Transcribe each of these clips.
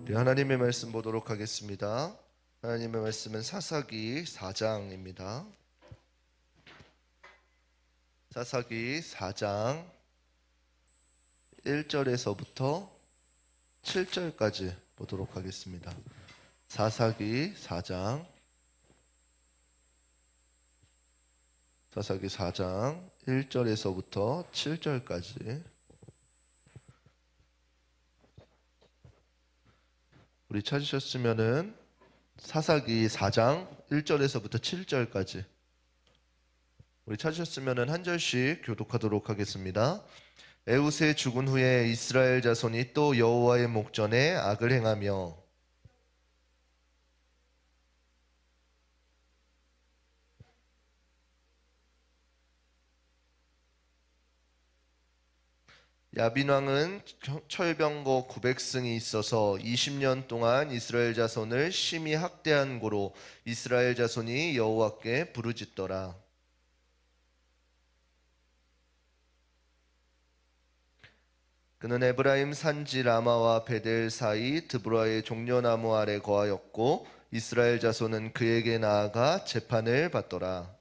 우리 하나님의 말씀 보도록 하겠습니다. 하나님의 말씀은 사사기 4장입니다. 사사기 4장 1절에서부터 7절까지 보도록 하겠습니다. 사사기 4장 1절에서부터 7절까지 우리 찾으셨으면은 사사기 4장 1절에서부터 7절까지 우리 찾으셨으면은 한 절씩 교독하도록 하겠습니다. 에훗의 죽은 후에 이스라엘 자손이 또 여호와의 목전에 악을 행하며 야빈 왕은 철병거 900승이 있어서 20년 동안 이스라엘 자손을 심히 학대한 고로 이스라엘 자손이 여호와께 부르짖더라. 그는 에브라임 산지 라마와 베델 사이 드보라의 종려나무 아래 거하였고 이스라엘 자손은 그에게 나아가 재판을 받더라.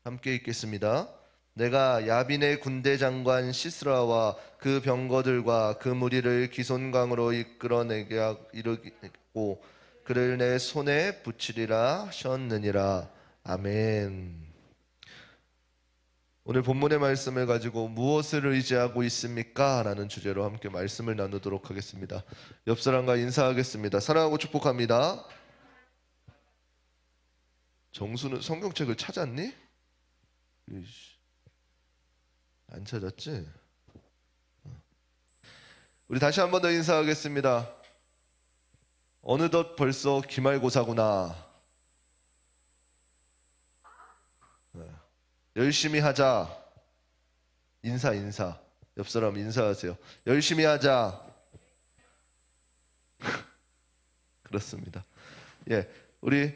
함께 읽겠습니다. 내가 야빈의 군대 장관 시스라와 그 병거들과 그 무리를 기손강으로 이끌어내게 이르고 그를 내 손에 붙이리라 하셨느니라. 아멘. 오늘 본문의 말씀을 가지고 무엇을 의지하고 있습니까? 라는 주제로 함께 말씀을 나누도록 하겠습니다. 옆 사람과 인사하겠습니다. 사랑하고 축복합니다. 정수는 성경책을 찾았니? 안 찾았지? 우리 다시 한 번 더 인사하겠습니다. 어느덧 벌써 기말고사구나. 열심히 하자. 인사. 옆 사람 인사하세요. 열심히 하자. 그렇습니다. 예, 우리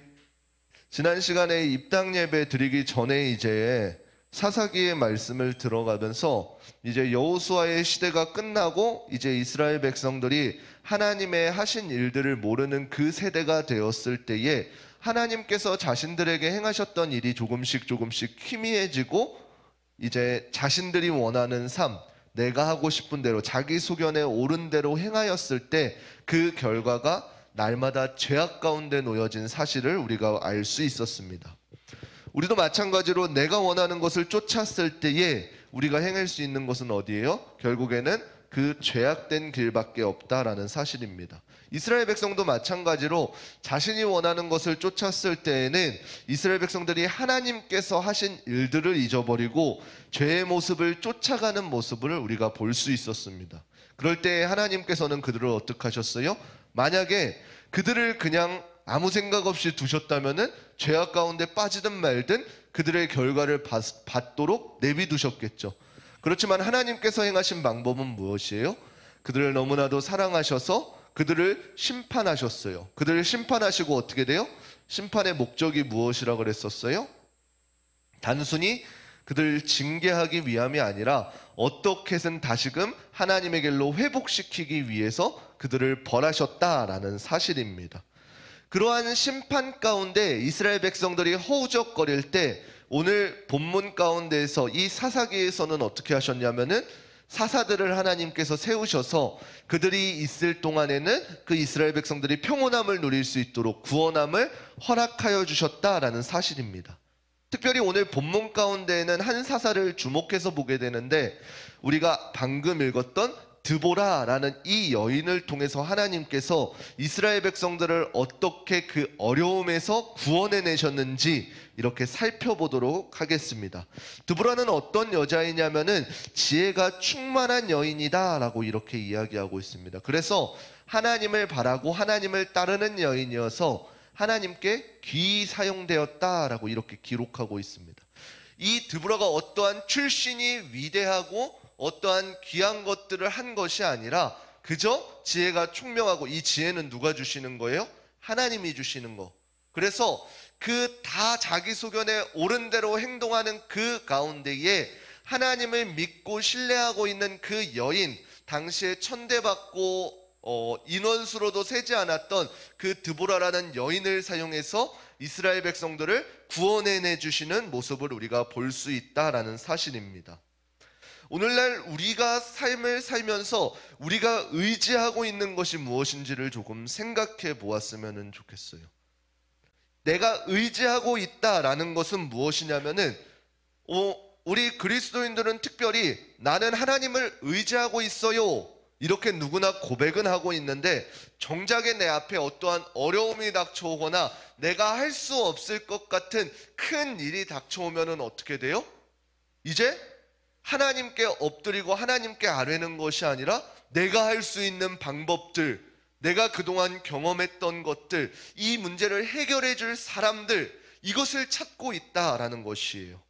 지난 시간에 입당 예배 드리기 전에 이제 사사기의 말씀을 들어가면서 이제 여호수아의 시대가 끝나고 이제 이스라엘 백성들이 하나님의 하신 일들을 모르는 그 세대가 되었을 때에 하나님께서 자신들에게 행하셨던 일이 조금씩 희미해지고 이제 자신들이 원하는 삶, 내가 하고 싶은 대로 자기 소견에 옳은 대로 행하였을 때 그 결과가 날마다 죄악 가운데 놓여진 사실을 우리가 알 수 있었습니다. 우리도 마찬가지로 내가 원하는 것을 쫓았을 때에 우리가 행할 수 있는 것은 어디예요? 결국에는 그 죄악된 길밖에 없다라는 사실입니다. 이스라엘 백성도 마찬가지로 자신이 원하는 것을 쫓았을 때에는 이스라엘 백성들이 하나님께서 하신 일들을 잊어버리고 죄의 모습을 쫓아가는 모습을 우리가 볼 수 있었습니다. 그럴 때 하나님께서는 그들을 어떻게 하셨어요? 만약에 그들을 그냥 아무 생각 없이 두셨다면은 죄악 가운데 빠지든 말든 그들의 결과를 받도록 내비두셨겠죠. 그렇지만 하나님께서 행하신 방법은 무엇이에요? 그들을 너무나도 사랑하셔서 그들을 심판하셨어요. 그들을 심판하시고 어떻게 돼요? 심판의 목적이 무엇이라고 그랬었어요? 단순히 그들을 징계하기 위함이 아니라 어떻게든 다시금 하나님의 길로 회복시키기 위해서 그들을 벌하셨다라는 사실입니다. 그러한 심판 가운데 이스라엘 백성들이 허우적거릴 때 오늘 본문 가운데에서 이 사사기에서는 어떻게 하셨냐면은 사사들을 하나님께서 세우셔서 그들이 있을 동안에는 그 이스라엘 백성들이 평온함을 누릴 수 있도록 구원함을 허락하여 주셨다라는 사실입니다. 특별히 오늘 본문 가운데에는 한 사사를 주목해서 보게 되는데 우리가 방금 읽었던 드보라라는 이 여인을 통해서 하나님께서 이스라엘 백성들을 어떻게 그 어려움에서 구원해내셨는지 이렇게 살펴보도록 하겠습니다. 드보라는 어떤 여자이냐면은 지혜가 충만한 여인이다 라고 이렇게 이야기하고 있습니다. 그래서 하나님을 바라고 하나님을 따르는 여인이어서 하나님께 귀히 사용되었다라고 이렇게 기록하고 있습니다. 이 드보라가 어떠한 출신이 위대하고 어떠한 귀한 것들을 한 것이 아니라 그저 지혜가 총명하고, 이 지혜는 누가 주시는 거예요? 하나님이 주시는 거. 그래서 그 다 자기 소견에 옳은 대로 행동하는 그 가운데에 하나님을 믿고 신뢰하고 있는 그 여인, 당시에 천대받고 인원수로도 세지 않았던 그 드보라라는 여인을 사용해서 이스라엘 백성들을 구원해내 주시는 모습을 우리가 볼 수 있다라는 사실입니다. 오늘날 우리가 삶을 살면서 우리가 의지하고 있는 것이 무엇인지를 조금 생각해 보았으면 좋겠어요. 내가 의지하고 있다라는 것은 무엇이냐면은 우리 그리스도인들은 특별히 나는 하나님을 의지하고 있어요, 이렇게 누구나 고백은 하고 있는데, 정작에 내 앞에 어떠한 어려움이 닥쳐오거나 내가 할 수 없을 것 같은 큰 일이 닥쳐오면은 어떻게 돼요? 이제 하나님께 엎드리고 하나님께 아뢰는 것이 아니라 내가 할 수 있는 방법들, 내가 그동안 경험했던 것들, 이 문제를 해결해 줄 사람들, 이것을 찾고 있다라는 것이에요.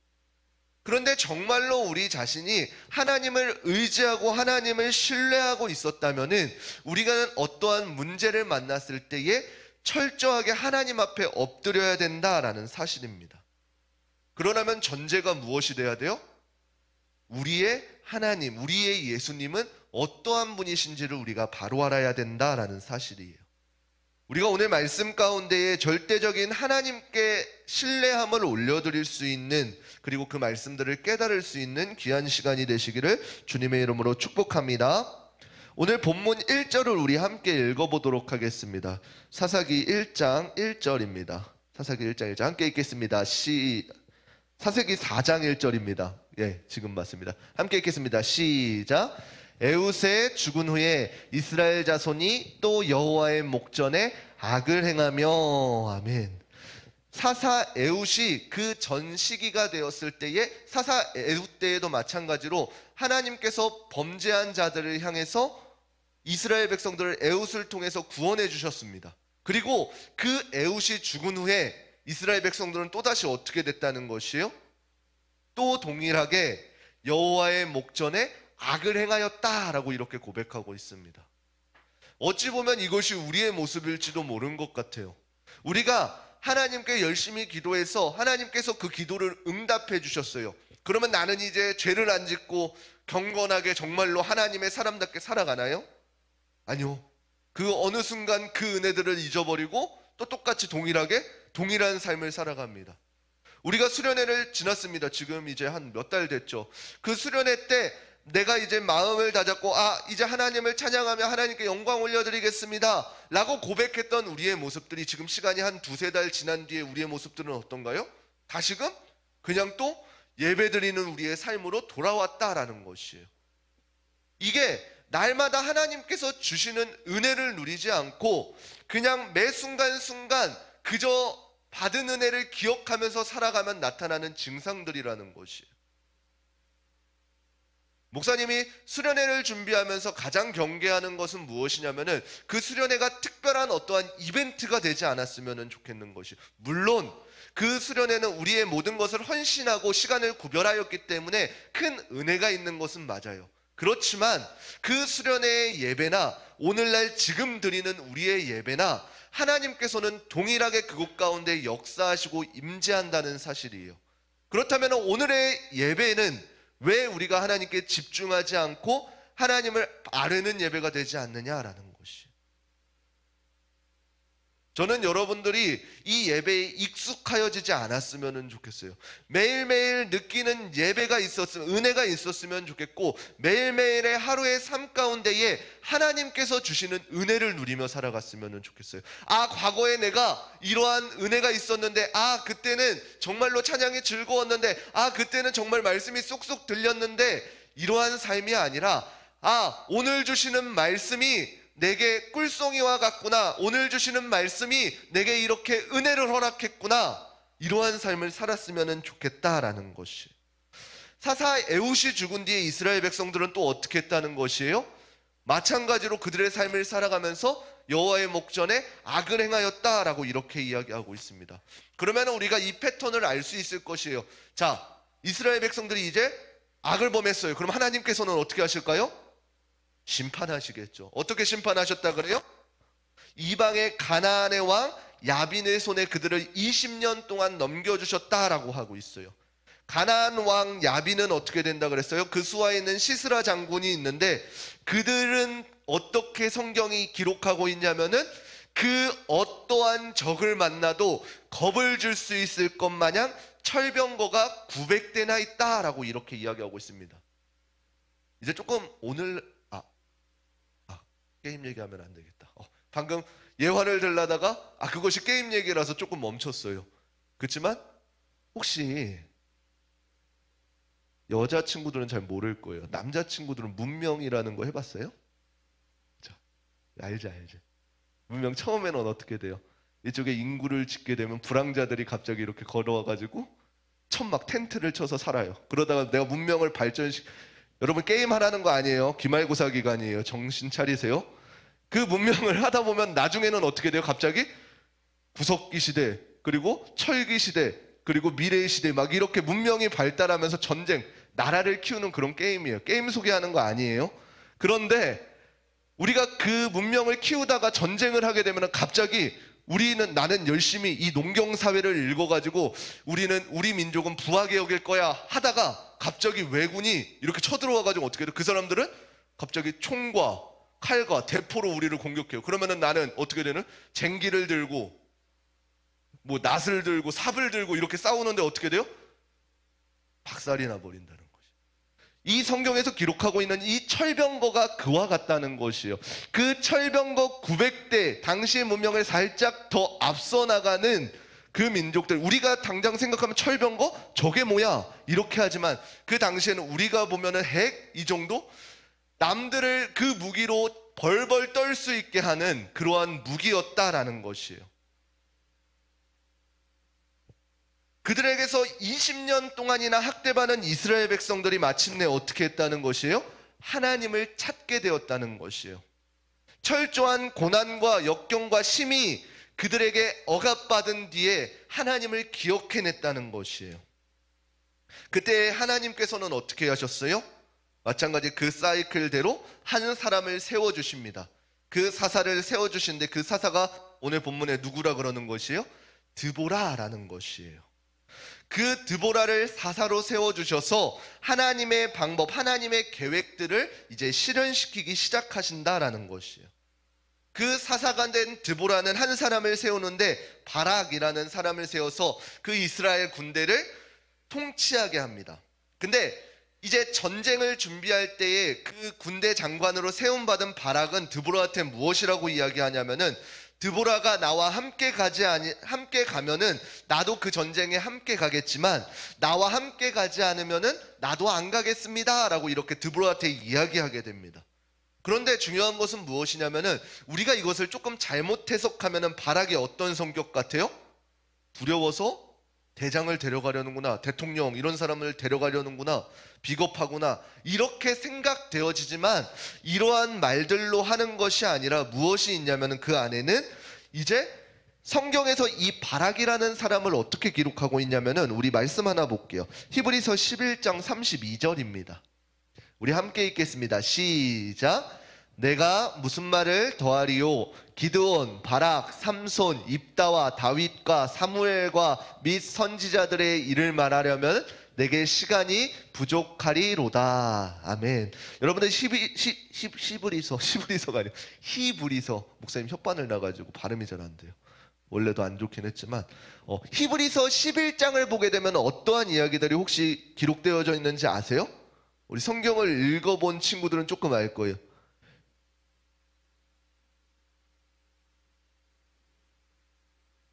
그런데 정말로 우리 자신이 하나님을 의지하고 하나님을 신뢰하고 있었다면은 우리가 어떠한 문제를 만났을 때에 철저하게 하나님 앞에 엎드려야 된다라는 사실입니다. 그러려면 전제가 무엇이 돼야 돼요? 우리의 하나님, 우리의 예수님은 어떠한 분이신지를 우리가 바로 알아야 된다라는 사실이에요. 우리가 오늘 말씀 가운데에 절대적인 하나님께 신뢰함을 올려드릴 수 있는, 그리고 그 말씀들을 깨달을 수 있는 귀한 시간이 되시기를 주님의 이름으로 축복합니다. 오늘 본문 1절을 우리 함께 읽어보도록 하겠습니다. 사사기 1장 1절입니다. 사사기 1장 1절 함께 읽겠습니다. 사사기 4장 1절입니다. 예, 지금 맞습니다. 함께 읽겠습니다. 시작. 에훗의 죽은 후에 이스라엘 자손이 또 여호와의 목전에 악을 행하며. 아멘. 사사 에훗이 그 전 시기가 되었을 때에, 사사 에훗 때에도 마찬가지로 하나님께서 범죄한 자들을 향해서 이스라엘 백성들을 에훗을 통해서 구원해 주셨습니다. 그리고 그 에훗이 죽은 후에 이스라엘 백성들은 또다시 어떻게 됐다는 것이에요? 또 동일하게 여호와의 목전에 악을 행하였다라고 이렇게 고백하고 있습니다. 어찌 보면 이것이 우리의 모습일지도 모르는 것 같아요. 우리가 하나님께 열심히 기도해서 하나님께서 그 기도를 응답해 주셨어요. 그러면 나는 이제 죄를 안 짓고 경건하게 정말로 하나님의 사람답게 살아가나요? 아니요. 그 어느 순간 그 은혜들을 잊어버리고 또 똑같이 동일한 삶을 살아갑니다. 우리가 수련회를 지났습니다. 지금 이제 한 몇 달 됐죠. 그 수련회 때 내가 이제 마음을 다잡고 이제 하나님을 찬양하며 하나님께 영광 올려드리겠습니다 라고 고백했던 우리의 모습들이 지금 시간이 한 두세 달 지난 뒤에 우리의 모습들은 어떤가요? 다시금 그냥 또 예배드리는 우리의 삶으로 돌아왔다라는 것이에요. 이게 날마다 하나님께서 주시는 은혜를 누리지 않고 그냥 매 순간순간 그저 받은 은혜를 기억하면서 살아가면 나타나는 증상들이라는 것이에요. 목사님이 수련회를 준비하면서 가장 경계하는 것은 무엇이냐면은 그 수련회가 특별한 어떠한 이벤트가 되지 않았으면 좋겠는 것이, 물론 그 수련회는 우리의 모든 것을 헌신하고 시간을 구별하였기 때문에 큰 은혜가 있는 것은 맞아요. 그렇지만 그 수련회의 예배나 오늘날 지금 드리는 우리의 예배나 하나님께서는 동일하게 그곳 가운데 역사하시고 임재한다는 사실이에요. 그렇다면 오늘의 예배는 왜 우리가 하나님께 집중하지 않고 하나님을 아뢰는 예배가 되지 않느냐라는 것이. 저는 여러분들이 이 예배에 익숙하여지지 않았으면 좋겠어요. 매일매일 느끼는 예배가 있었으면, 은혜가 있었으면 좋겠고, 매일매일의 하루의 삶 가운데에 하나님께서 주시는 은혜를 누리며 살아갔으면 좋겠어요. 과거에 내가 이러한 은혜가 있었는데, 그때는 정말로 찬양이 즐거웠는데, 그때는 정말 말씀이 쏙쏙 들렸는데, 이러한 삶이 아니라 오늘 주시는 말씀이 내게 꿀송이와 같구나, 오늘 주시는 말씀이 내게 이렇게 은혜를 허락했구나, 이러한 삶을 살았으면 좋겠다라는 것이. 사사 에훗이 죽은 뒤에 이스라엘 백성들은 또 어떻게 했다는 것이에요? 마찬가지로 그들의 삶을 살아가면서 여호와의 목전에 악을 행하였다라고 이렇게 이야기하고 있습니다. 그러면 우리가 이 패턴을 알 수 있을 것이에요. 이스라엘 백성들이 이제 악을 범했어요. 그럼 하나님께서는 어떻게 하실까요? 심판하시겠죠. 어떻게 심판하셨다 그래요? 이방의 가나안의 왕 야빈의 손에 그들을 20년 동안 넘겨주셨다라고 하고 있어요. 가나안 왕 야빈은 어떻게 된다 그랬어요? 그 수하에 있는 시스라 장군이 있는데 그들은 어떻게 성경이 기록하고 있냐면은 그 어떠한 적을 만나도 겁을 줄 수 있을 것 마냥 철병거가 900대나 있다라고 이렇게 이야기하고 있습니다. 이제 조금 오늘 게임 얘기하면 안 되겠다. 방금 예화를 들라다가 그것이 게임 얘기라서 조금 멈췄어요. 그렇지만 혹시 여자친구들은 잘 모를 거예요. 남자친구들은 문명이라는 거 해봤어요? 자, 알지. 문명 처음에는 어떻게 돼요? 이쪽에 인구를 짓게 되면 불황자들이 갑자기 이렇게 걸어와가지고 천막 텐트를 쳐서 살아요. 그러다가 내가 문명을 여러분 게임 하라는 거 아니에요. 기말고사 기간이에요. 정신 차리세요. 그 문명을 하다 보면 나중에는 어떻게 돼요? 갑자기 구석기 시대, 그리고 철기 시대, 그리고 미래의 시대, 막 이렇게 문명이 발달하면서 전쟁, 나라를 키우는 그런 게임이에요. 게임 소개하는 거 아니에요. 그런데 우리가 그 문명을 키우다가 전쟁을 하게 되면 갑자기 나는 열심히 이 농경 사회를 읽어가지고 우리 민족은 부하개혁일 거야 하다가 갑자기 왜군이 이렇게 쳐들어와가지고 어떻게 돼요? 그 사람들은 갑자기 총과 칼과 대포로 우리를 공격해요. 그러면은 나는 어떻게 되는? 쟁기를 들고 뭐 낫을 들고 삽을 들고 이렇게 싸우는데 어떻게 돼요? 박살이 나버린다는 거죠. 이 성경에서 기록하고 있는 이 철병거가 그와 같다는 것이에요. 그 철병거 900대 당시의 문명을 살짝 더 앞서 나가는 그 민족들, 우리가 당장 생각하면 철병거? 저게 뭐야? 이렇게 하지만 그 당시에는 우리가 보면은 핵? 이 정도? 남들을 그 무기로 벌벌 떨 수 있게 하는 그러한 무기였다라는 것이에요. 그들에게서 20년 동안이나 학대받은 이스라엘 백성들이 마침내 어떻게 했다는 것이에요? 하나님을 찾게 되었다는 것이에요. 철저한 고난과 역경과 심히 그들에게 억압받은 뒤에 하나님을 기억해냈다는 것이에요. 그때 하나님께서는 어떻게 하셨어요? 마찬가지 그 사이클대로 한 사람을 세워주십니다. 그 사사를 세워주시는데 그 사사가 오늘 본문에 누구라 그러는 것이에요? 드보라라는 것이에요. 그 드보라를 사사로 세워주셔서 하나님의 방법, 하나님의 계획들을 이제 실현시키기 시작하신다라는 것이에요. 그 사사가 된 드보라는 한 사람을 세우는데 바락이라는 사람을 세워서 그 이스라엘 군대를 통치하게 합니다. 근데 이제 전쟁을 준비할 때에 그 군대 장관으로 세움받은 바락은 드보라한테 무엇이라고 이야기하냐면은 드보라가 나와 함께 가면은 나도 그 전쟁에 함께 가겠지만 나와 함께 가지 않으면은 나도 안 가겠습니다 라고 이렇게 드보라한테 이야기하게 됩니다. 그런데 중요한 것은 무엇이냐면은 우리가 이것을 조금 잘못 해석하면은 바락이 어떤 성격 같아요? 두려워서 대장을 데려가려는구나, 대통령 이런 사람을 데려가려는구나, 비겁하구나 이렇게 생각되어지지만 이러한 말들로 하는 것이 아니라 무엇이 있냐면 그 안에는 이제 성경에서 이 바락이라는 사람을 어떻게 기록하고 있냐면은 우리 말씀 하나 볼게요. 히브리서 11장 32절입니다. 우리 함께 읽겠습니다. 시작. 내가 무슨 말을 더하리요? 기드온, 바락, 삼손, 입다와 다윗과 사무엘과 및 선지자들의 일을 말하려면 내게 시간이 부족하리로다. 아멘. 여러분들 히브리서가 아니에요. 히브리서 목사님 혓바늘 나가지고 발음이 잘 안 돼요. 원래도 안 좋긴 했지만 히브리서 11장을 보게 되면 어떠한 이야기들이 혹시 기록되어져 있는지 아세요? 우리 성경을 읽어본 친구들은 조금 알 거예요.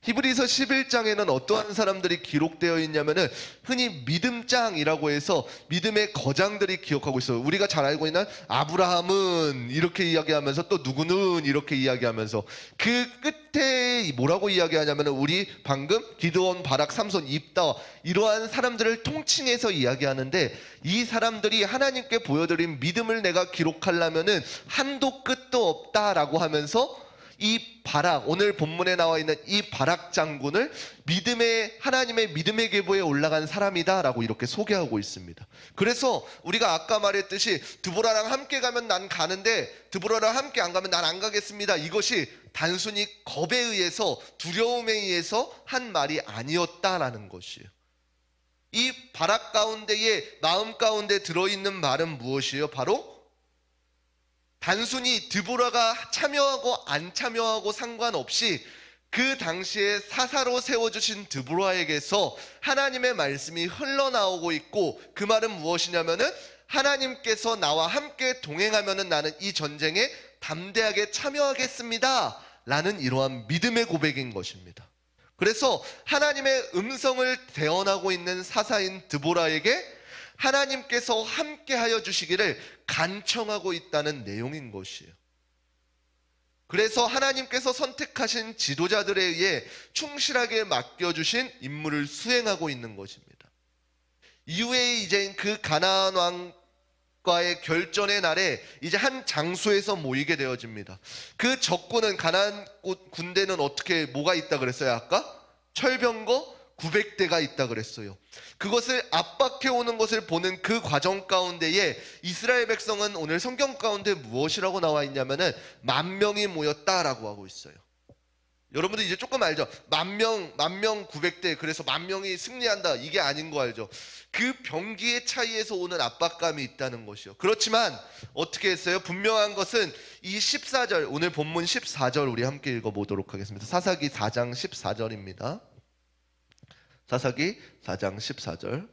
히브리서 11장에는 어떠한 사람들이 기록되어 있냐면은 흔히 믿음장이라고 해서 믿음의 거장들이 기억하고 있어요. 우리가 잘 알고 있는 아브라함은 이렇게 이야기하면서 또 누구는 이렇게 이야기하면서 그 끝에 뭐라고 이야기하냐면은 우리 방금 기드온, 바락, 삼손, 입다 이러한 사람들을 통칭해서 이야기하는데 이 사람들이 하나님께 보여드린 믿음을 내가 기록하려면은 한도 끝도 없다라고 하면서 이 바락, 오늘 본문에 나와 있는 이 바락 장군을 하나님의 믿음의 계보에 올라간 사람이다라고 이렇게 소개하고 있습니다. 그래서 우리가 아까 말했듯이 드보라랑 함께 가면 난 가는데 드보라랑 함께 안 가면 난 안 가겠습니다. 이것이 단순히 겁에 의해서, 두려움에 의해서 한 말이 아니었다라는 것이에요. 이 바락 가운데에 마음 가운데 들어있는 말은 무엇이에요? 바로 단순히 드보라가 참여하고 안 참여하고 상관없이 그 당시에 사사로 세워주신 드보라에게서 하나님의 말씀이 흘러나오고 있고, 그 말은 무엇이냐면은 하나님께서 나와 함께 동행하면은 나는 이 전쟁에 담대하게 참여하겠습니다 라는 이러한 믿음의 고백인 것입니다. 그래서 하나님의 음성을 대언하고 있는 사사인 드보라에게 하나님께서 함께하여 주시기를 간청하고 있다는 내용인 것이에요. 그래서 하나님께서 선택하신 지도자들에 의해 충실하게 맡겨주신 임무를 수행하고 있는 것입니다. 이후에 이제 그 가나안 왕과의 결전의 날에 이제 한 장소에서 모이게 되어집니다. 그 적군은, 가나안 군대는 어떻게, 뭐가 있다 그랬어요? 아까 철병거 900대가 있다 그랬어요. 그것을 압박해 오는 것을 보는 그 과정 가운데에 이스라엘 백성은 오늘 성경 가운데 무엇이라고 나와 있냐면은 10,000명이 모였다라고 하고 있어요. 여러분들 이제 조금 알죠? 10,000명 900대, 그래서 10,000명이 승리한다, 이게 아닌 거 알죠? 그 병기의 차이에서 오는 압박감이 있다는 것이요. 그렇지만 어떻게 했어요? 분명한 것은 이 14절, 오늘 본문 14절 우리 함께 읽어보도록 하겠습니다. 사사기 4장 14절입니다. 사사기 4장 14절.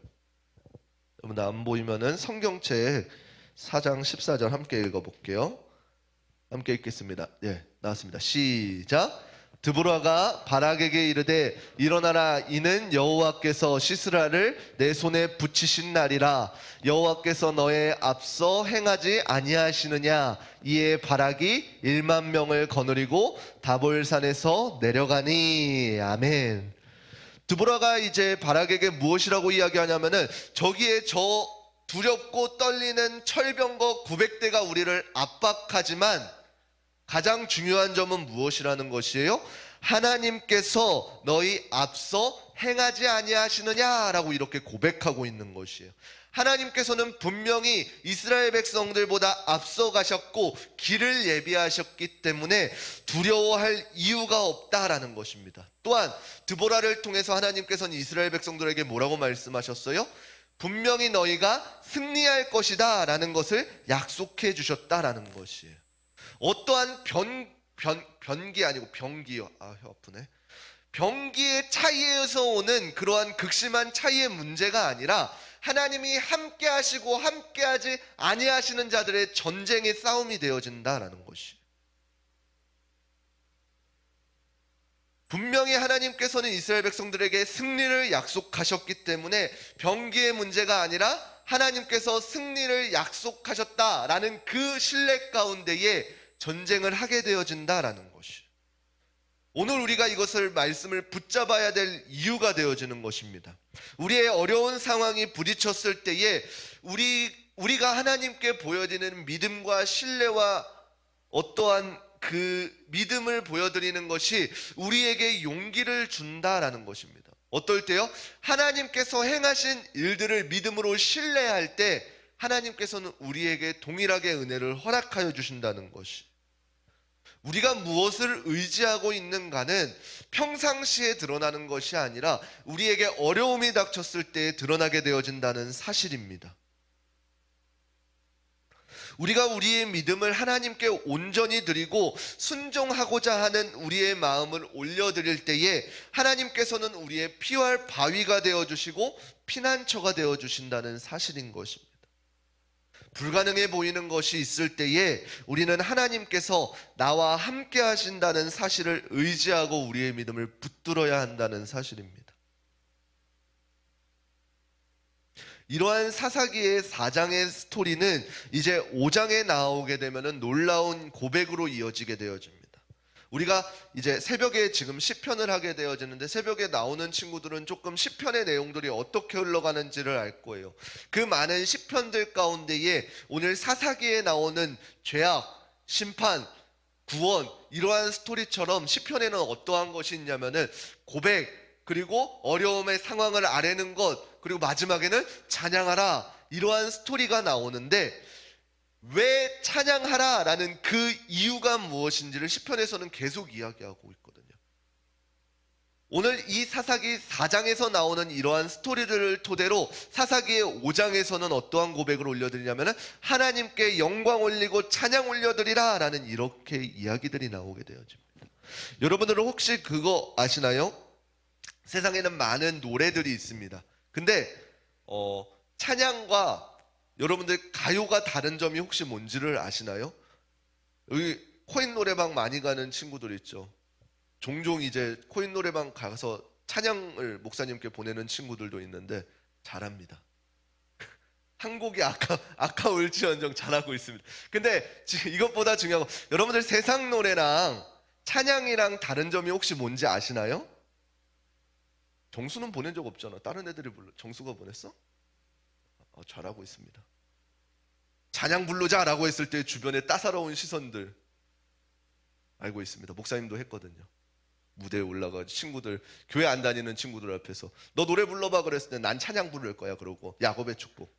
여러분 안 보이면은 성경책 4장 14절 함께 읽어볼게요. 함께 읽겠습니다. 예, 나왔습니다. 시작. 드보라가 바락에게 이르되 일어나라, 이는 여호와께서 시스라를 내 손에 붙이신 날이라. 여호와께서 너의 앞서 행하지 아니하시느냐. 이에 바락이 10,000명을 거느리고 다볼산에서 내려가니. 아멘. 드보라가 이제 바락에게 무엇이라고 이야기하냐면은 저기에 저 두렵고 떨리는 철병거 900대가 우리를 압박하지만 가장 중요한 점은 무엇이라는 것이에요? 하나님께서 너희 앞서 행하지 아니하시느냐라고 이렇게 고백하고 있는 것이에요. 하나님께서는 분명히 이스라엘 백성들보다 앞서 가셨고 길을 예비하셨기 때문에 두려워할 이유가 없다라는 것입니다. 또한 드보라를 통해서 하나님께서는 이스라엘 백성들에게 뭐라고 말씀하셨어요? 분명히 너희가 승리할 것이다 라는 것을 약속해 주셨다라는 것이에요. 어떠한 변기 아니고 병기요. 혀 아프네. 병기의 차이에서 오는 그러한 극심한 차이의 문제가 아니라 하나님이 함께 하시고 함께하지 아니하시는 자들의 전쟁의 싸움이 되어진다라는 것이. 분명히 하나님께서는 이스라엘 백성들에게 승리를 약속하셨기 때문에 병기의 문제가 아니라 하나님께서 승리를 약속하셨다라는 그 신뢰 가운데에 전쟁을 하게 되어진다라는 것이. 오늘 우리가 이것을 말씀을 붙잡아야 될 이유가 되어지는 것입니다. 우리의 어려운 상황이 부딪혔을 때에 우리가 하나님께 보여드리는 믿음과 신뢰와 어떠한 그 믿음을 보여드리는 것이 우리에게 용기를 준다라는 것입니다. 어떨 때요? 하나님께서 행하신 일들을 믿음으로 신뢰할 때 하나님께서는 우리에게 동일하게 은혜를 허락하여 주신다는 것이. 우리가 무엇을 의지하고 있는가는 평상시에 드러나는 것이 아니라 우리에게 어려움이 닥쳤을 때 드러나게 되어진다는 사실입니다. 우리가 우리의 믿음을 하나님께 온전히 드리고 순종하고자 하는 우리의 마음을 올려드릴 때에 하나님께서는 우리의 피할 바위가 되어주시고 피난처가 되어주신다는 사실인 것입니다. 불가능해 보이는 것이 있을 때에 우리는 하나님께서 나와 함께 하신다는 사실을 의지하고 우리의 믿음을 붙들어야 한다는 사실입니다. 이러한 사사기의 4장의 스토리는 이제 5장에 나오게 되면 놀라운 고백으로 이어지게 되어집니다. 우리가 이제 새벽에 지금 시편을 하게 되어지는데 새벽에 나오는 친구들은 조금 시편의 내용들이 어떻게 흘러가는지를 알 거예요. 그 많은 시편들 가운데에 오늘 사사기에 나오는 죄악, 심판, 구원, 이러한 스토리처럼 시편에는 어떠한 것이 있냐면은 고백, 그리고 어려움의 상황을 아뢰는 것, 그리고 마지막에는 찬양하라, 이러한 스토리가 나오는데, 왜 찬양하라 라는 그 이유가 무엇인지를 시편에서는 계속 이야기하고 있거든요. 오늘 이 사사기 4장에서 나오는 이러한 스토리들을 토대로 사사기의 5장에서는 어떠한 고백을 올려드리냐면 하나님께 영광 올리고 찬양 올려드리라 라는 이렇게 이야기들이 나오게 되어집니다. 여러분들은 혹시 그거 아시나요? 세상에는 많은 노래들이 있습니다. 근데 찬양과 여러분들 가요가 다른 점이 혹시 뭔지를 아시나요? 여기 코인 노래방 많이 가는 친구들 있죠. 종종 이제 코인 노래방 가서 찬양을 목사님께 보내는 친구들도 있는데 잘합니다. 한 곡이 아까울지언정 잘하고 있습니다. 근데 지금 이것보다 중요한 건 여러분들 세상 노래랑 찬양이랑 다른 점이 혹시 뭔지 아시나요? 정수는 보낸 적 없잖아. 다른 애들이 불러. 정수가 보냈어? 잘하고 있습니다. 찬양 부르자라고 했을 때 주변에 따사로운 시선들 알고 있습니다. 목사님도 했거든요. 무대에 올라가 친구들, 교회 안 다니는 친구들 앞에서 너 노래 불러봐 그랬을 때 난 찬양 부를 거야 그러고 야곱의 축복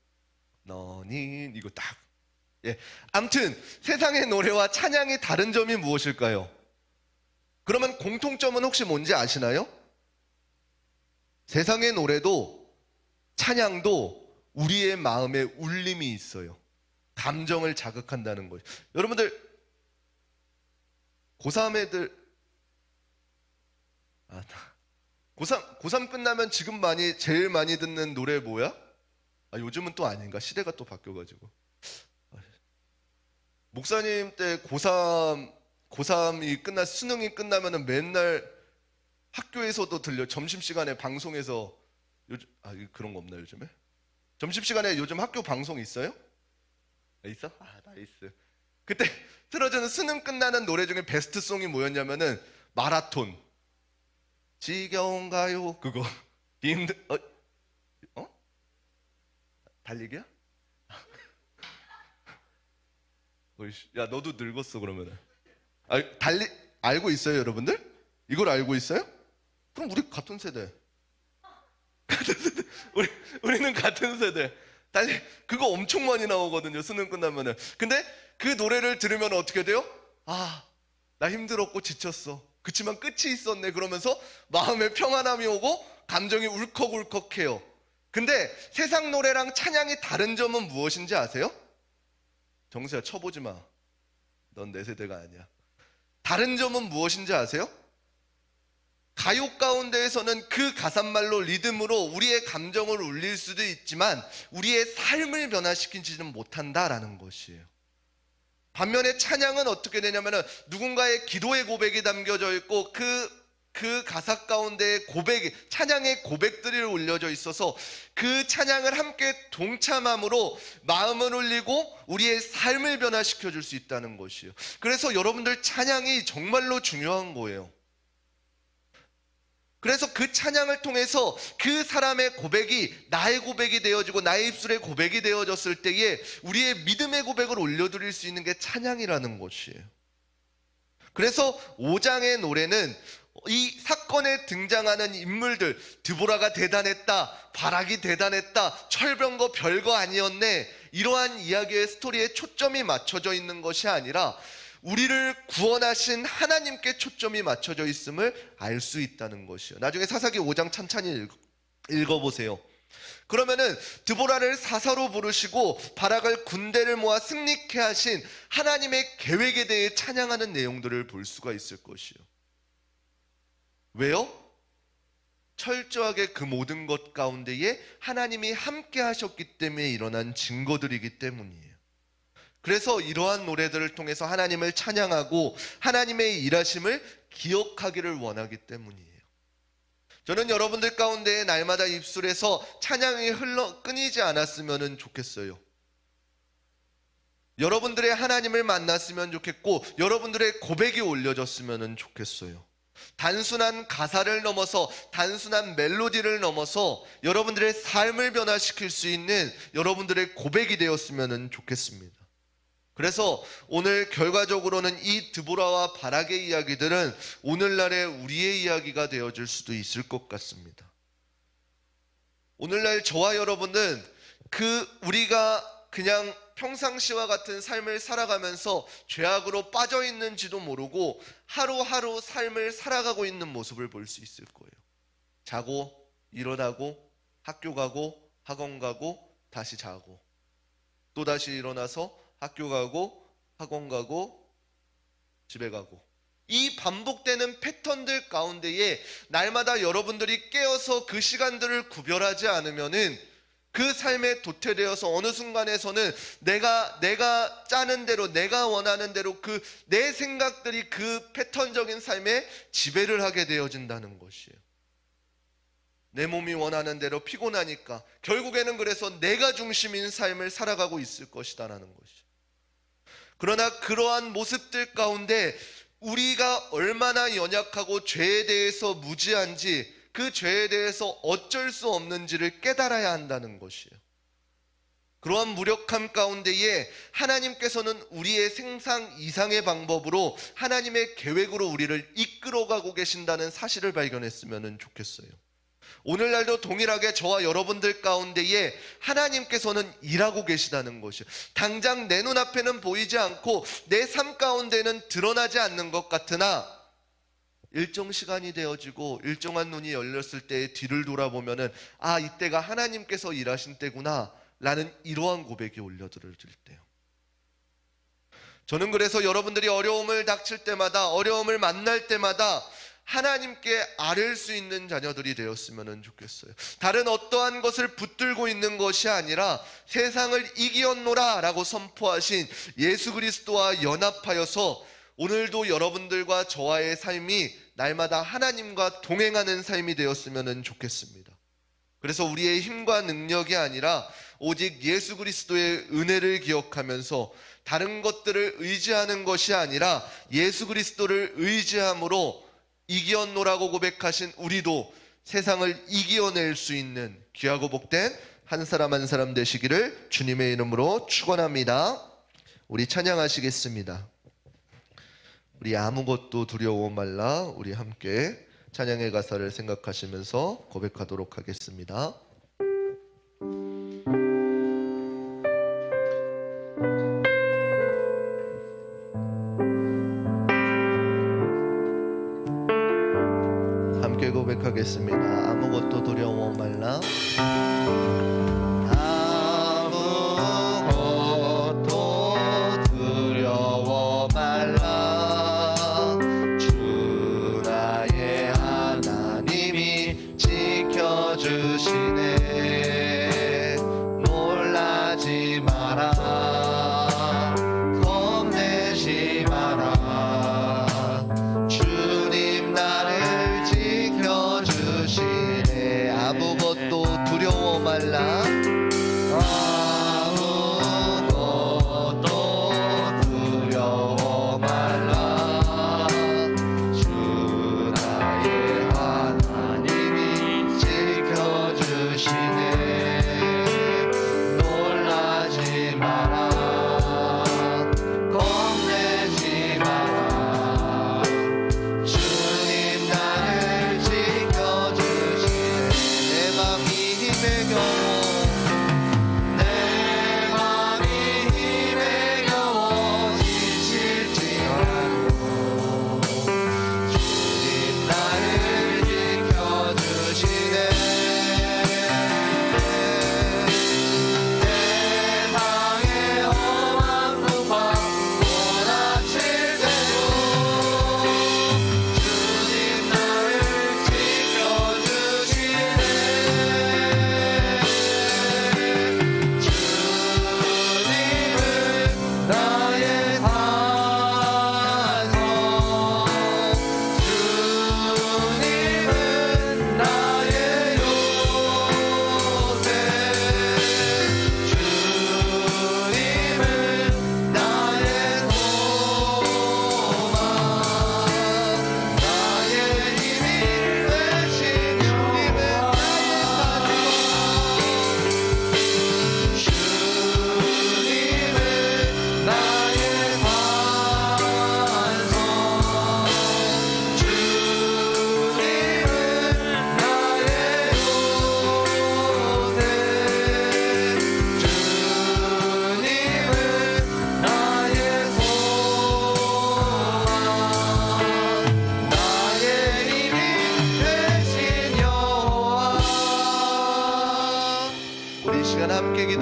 너니 이거 딱. 예, 아무튼 세상의 노래와 찬양이 다른 점이 무엇일까요? 그러면 공통점은 혹시 뭔지 아시나요? 세상의 노래도 찬양도 우리의 마음에 울림이 있어요. 감정을 자극한다는 거예요. 여러분들 고3 애들 고3 끝나면 지금 제일 많이 듣는 노래 뭐야? 요즘은 또 아닌가? 시대가 또 바뀌어가지고. 목사님 때 고3이 수능이 끝나면은 맨날 학교에서도 들려. 점심시간에 방송에서 그런 거 없나 요즘에? 점심시간에 요즘 학교 방송 있어요? 있어? 나이스. 그때 틀어주는 수능 끝나는 노래 중에 베스트송이 뭐였냐면은 마라톤. 지겨운가요? 그거. 달리기야? 야, 너도 늙었어 그러면은. 알고 있어요 여러분들? 이걸 알고 있어요? 그럼 우리 같은 세대. 우리는 같은 세대. 그거 엄청 많이 나오거든요 수능 끝나면은. 근데 그 노래를 들으면 어떻게 돼요? 나 힘들었고 지쳤어. 그치만 끝이 있었네 그러면서 마음에 평안함이 오고 감정이 울컥울컥해요. 근데 세상 노래랑 찬양이 다른 점은 무엇인지 아세요? 정수야 쳐보지 마. 넌 내 세대가 아니야. 다른 점은 무엇인지 아세요? 가요 가운데에서는 그 가사말로 리듬으로 우리의 감정을 울릴 수도 있지만 우리의 삶을 변화시키지는 못한다라는 것이에요. 반면에 찬양은 어떻게 되냐면은 누군가의 기도의 고백이 담겨져 있고 그 가사 가운데 찬양의 고백들이 올려져 있어서 그 찬양을 함께 동참함으로 마음을 울리고 우리의 삶을 변화시켜 줄 수 있다는 것이에요. 그래서 여러분들 찬양이 정말로 중요한 거예요. 그래서 그 찬양을 통해서 그 사람의 고백이 나의 고백이 되어지고 나의 입술의 고백이 되어졌을 때에 우리의 믿음의 고백을 올려드릴 수 있는 게 찬양이라는 것이에요. 그래서 5장의 노래는 이 사건에 등장하는 인물들, 드보라가 대단했다, 바락이 대단했다, 철병거 별거 아니었네, 이러한 이야기의 스토리에 초점이 맞춰져 있는 것이 아니라 우리를 구원하신 하나님께 초점이 맞춰져 있음을 알 수 있다는 것이요. 나중에 사사기 5장 찬찬히 읽어보세요. 그러면은 드보라를 사사로 부르시고 바락을 군대를 모아 승리케 하신 하나님의 계획에 대해 찬양하는 내용들을 볼 수가 있을 것이요. 왜요? 철저하게 그 모든 것 가운데에 하나님이 함께 하셨기 때문에 일어난 증거들이기 때문이에요. 그래서 이러한 노래들을 통해서 하나님을 찬양하고 하나님의 일하심을 기억하기를 원하기 때문이에요. 저는 여러분들 가운데 날마다 입술에서 찬양이 끊이지 않았으면 좋겠어요. 여러분들의 하나님을 만났으면 좋겠고 여러분들의 고백이 올려졌으면 좋겠어요. 단순한 가사를 넘어서 단순한 멜로디를 넘어서 여러분들의 삶을 변화시킬 수 있는 여러분들의 고백이 되었으면 좋겠습니다. 그래서 오늘 결과적으로는 이 드보라와 바락의 이야기들은 오늘날의 우리의 이야기가 되어줄 수도 있을 것 같습니다. 오늘날 저와 여러분은 우리가 그냥 평상시와 같은 삶을 살아가면서 죄악으로 빠져 있는지도 모르고 하루하루 삶을 살아가고 있는 모습을 볼 수 있을 거예요. 자고 일어나고 학교 가고 학원 가고 다시 자고 또다시 일어나서 학교 가고 학원 가고 집에 가고, 이 반복되는 패턴들 가운데에 날마다 여러분들이 깨어서 그 시간들을 구별하지 않으면은 그 삶에 도태되어서 어느 순간에서는 내가 짜는 대로, 내가 원하는 대로 내 생각들이 그 패턴적인 삶에 지배를 하게 되어진다는 것이에요. 내 몸이 원하는 대로 피곤하니까 결국에는 그래서 내가 중심인 삶을 살아가고 있을 것이다라는 것이에요. 그러나 그러한 모습들 가운데 우리가 얼마나 연약하고 죄에 대해서 무지한지, 그 죄에 대해서 어쩔 수 없는지를 깨달아야 한다는 것이에요. 그러한 무력함 가운데에 하나님께서는 우리의 생상 이상의 방법으로 하나님의 계획으로 우리를 이끌어가고 계신다는 사실을 발견했으면 좋겠어요. 오늘날도 동일하게 저와 여러분들 가운데에 하나님께서는 일하고 계시다는 것이에요. 당장 내 눈앞에는 보이지 않고 내 삶 가운데는 드러나지 않는 것 같으나 일정 시간이 되어지고 일정한 눈이 열렸을 때 뒤를 돌아보면은 이때가 하나님께서 일하신 때구나 라는 이러한 고백이 올려들어질 때요. 저는 그래서 여러분들이 어려움을 닥칠 때마다, 어려움을 만날 때마다 하나님께 아뢰 수 있는 자녀들이 되었으면 좋겠어요. 다른 어떠한 것을 붙들고 있는 것이 아니라 세상을 이기었노라 라고 선포하신 예수 그리스도와 연합하여서 오늘도 여러분들과 저와의 삶이 날마다 하나님과 동행하는 삶이 되었으면 좋겠습니다. 그래서 우리의 힘과 능력이 아니라 오직 예수 그리스도의 은혜를 기억하면서 다른 것들을 의지하는 것이 아니라 예수 그리스도를 의지함으로 이기었노라고 고백하신 우리도 세상을 이겨낼 수 있는 귀하고 복된 한 사람 한 사람 되시기를 주님의 이름으로 축원합니다. 우리 찬양하시겠습니다. 우리 아무것도 두려워 말라, 우리 함께 찬양의 가사를 생각하시면서 고백하도록 하겠습니다. 함께 고백하겠습니다. 아무것도 두려워 말라. 아무것도 두려워 말라. 주 나의 하나님이 지켜주시네. 놀라지 마라. 겁내지 마라. 주님 나를 지켜주시네. 아무것도 두려워 말라.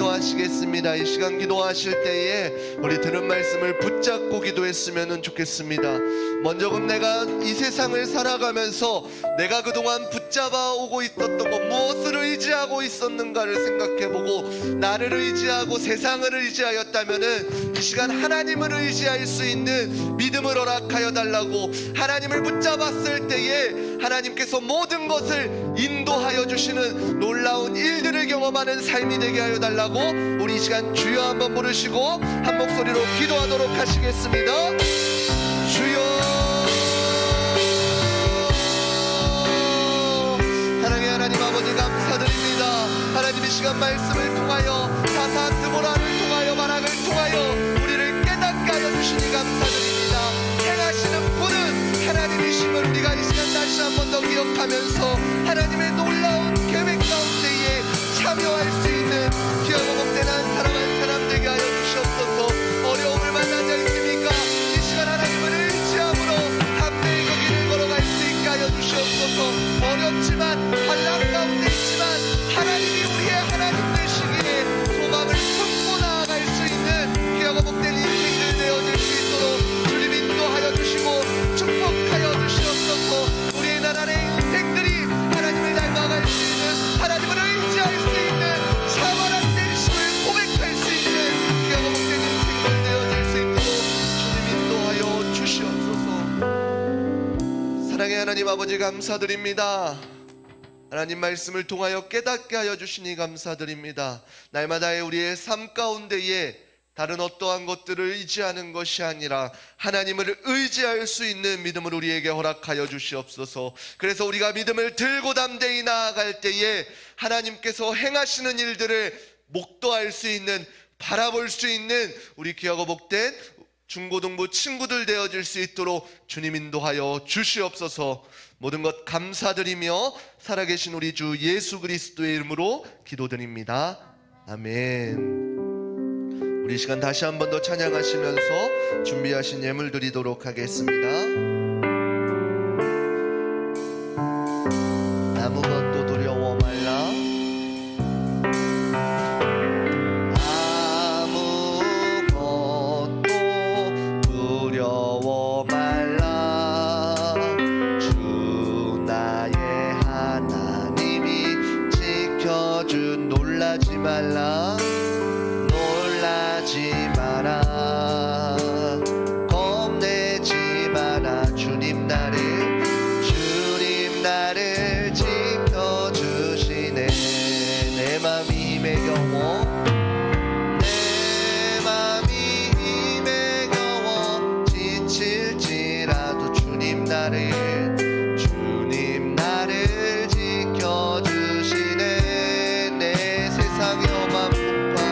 기도하시겠습니다. 이 시간 기도하실 때에 우리 들은 말씀을 붙잡고 기도했으면 좋겠습니다. 먼저 내가 이 세상을 살아가면서 내가 그동안 붙잡아 오고 있었던 것, 무엇을 의지하고 있었는가를 생각해보고 나를 의지하고 세상을 의지하였다면은 이 시간 하나님을 의지할 수 있는 믿음을 허락하여 달라고, 하나님을 붙잡았을 때에 하나님께서 모든 것을 인도하여 주시는 놀라운 일들을 경험하는 삶이 되게 하여 달라고 우리 이 시간 주여 한번 부르시고 한 목소리로 기도하도록 하시겠습니다. 주여. 사랑의 하나님 아버지 감사드립니다. 하나님 이 시간 말씀을 통하여 사사 드보라를 통하여 바락을 통하여 우리를 깨닫게 하여 주시니 감사드립니다. 행하시는 분은 하나님이심을 우리가 이 시간 다시 한 번 더 기억하면서 하나님의 놀라운 계획 가운데에 참여할 수 있는 귀하고 복되는 사랑하는 사람 되게 하여 주시옵소서. 어려움을 만나지 않습니까? 이 시간 하나님을 의지함으로 함께 그 길을 걸어갈 수 있게 하여 주시옵소서. 어렵지만 환난 가운데 있지만 하나님이 우리의 하나님 되시기에 소망을 품고 나아갈 수 있는 귀하고 복된 인생들 되어질 수 있도록 주님 인도하여 주시고 축복하여 주시옵소서. 우리의 나라의 인생들이 하나님을 닮아갈 수 있는, 하나님을 의지할 수 있는, 자만한 내심을 고백할 수 있는 귀하고 복된 인생들 되어질 수 있도록 주님 인도하여 주시옵소서. 사랑의 하나님 아버지 감사드립니다. 하나님 말씀을 통하여 깨닫게 하여 주시니 감사드립니다. 날마다의 우리의 삶 가운데에 다른 어떠한 것들을 의지하는 것이 아니라 하나님을 의지할 수 있는 믿음을 우리에게 허락하여 주시옵소서. 그래서 우리가 믿음을 들고 담대히 나아갈 때에 하나님께서 행하시는 일들을 목도할 수 있는, 바라볼 수 있는 우리 귀하고 복된 중고등부 친구들 되어질 수 있도록 주님 인도하여 주시옵소서. 모든 것 감사드리며 살아계신 우리 주 예수 그리스도의 이름으로 기도드립니다. 아멘. 우리 시간 다시 한 번 더 찬양하시면서 준비하신 예물 드리도록 하겠습니다. 아무것도 두려워 말라. 아무것도 두려워 말라. 주 나의 하나님이 지켜준 놀라지 말라. 놀라지 마라. 겁내지 마라. 주님 나를 지켜주시네. 내 맘이 힘에 겨워, 내 맘이 힘에 겨워 지칠지라도 주님 나를 지켜주시네. 내 세상의 험한 풍파,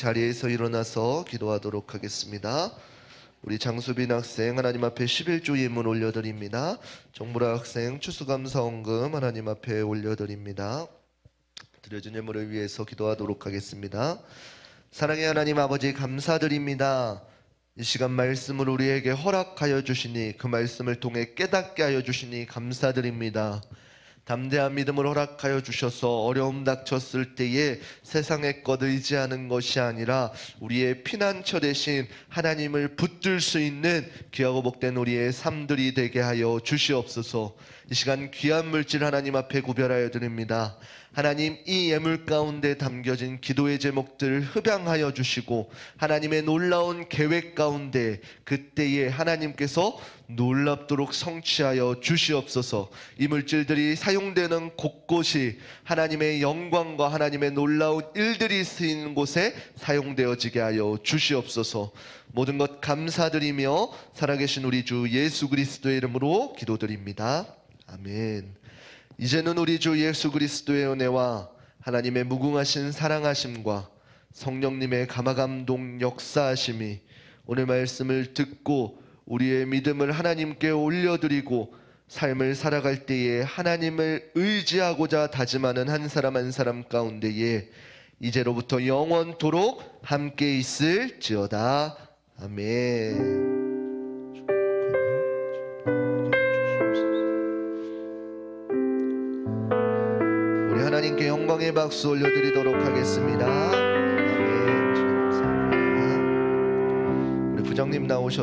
자리에서 일어나서 기도하도록 하겠습니다. 우리 장수빈 학생 하나님 앞에 11조 예물 올려드립니다. 정무라 학생 추수감사원금 하나님 앞에 올려드립니다. 드려진 예물을 위해서 기도하도록 하겠습니다. 사랑의 하나님 아버지, 감사드립니다. 이 시간 말씀을 우리에게 허락하여 주시니 그 말씀을 통해 깨닫게 하여 주시니 감사드립니다. 담대한 믿음을 허락하여 주셔서 어려움 닥쳤을 때에 세상의 것 의지하는 것이 아니라 우리의 피난처 대신 하나님을 붙들 수 있는 귀하고 복된 우리의 삶들이 되게 하여 주시옵소서. 이 시간 귀한 물질 하나님 앞에 구별하여 드립니다. 하나님, 이 예물 가운데 담겨진 기도의 제목들을 흡양하여 주시고 하나님의 놀라운 계획 가운데 그때에 하나님께서 놀랍도록 성취하여 주시옵소서. 이 물질들이 사용되는 곳곳이 하나님의 영광과 하나님의 놀라운 일들이 쓰이는 곳에 사용되어지게 하여 주시옵소서. 모든 것 감사드리며 살아계신 우리 주 예수 그리스도의 이름으로 기도드립니다. 아멘. 이제는 우리 주 예수 그리스도의 은혜와 하나님의 무궁하신 사랑하심과 성령님의 감화감동 역사하심이 오늘 말씀을 듣고 우리의 믿음을 하나님께 올려드리고 삶을 살아갈 때에 하나님을 의지하고자 다짐하는 한 사람 한 사람 가운데에 이제로부터 영원토록 함께 있을지어다. 아멘. 우리 하나님께 영광의 박수 올려드리도록 하겠습니다. 아멘. 우리 부장님 나오셔서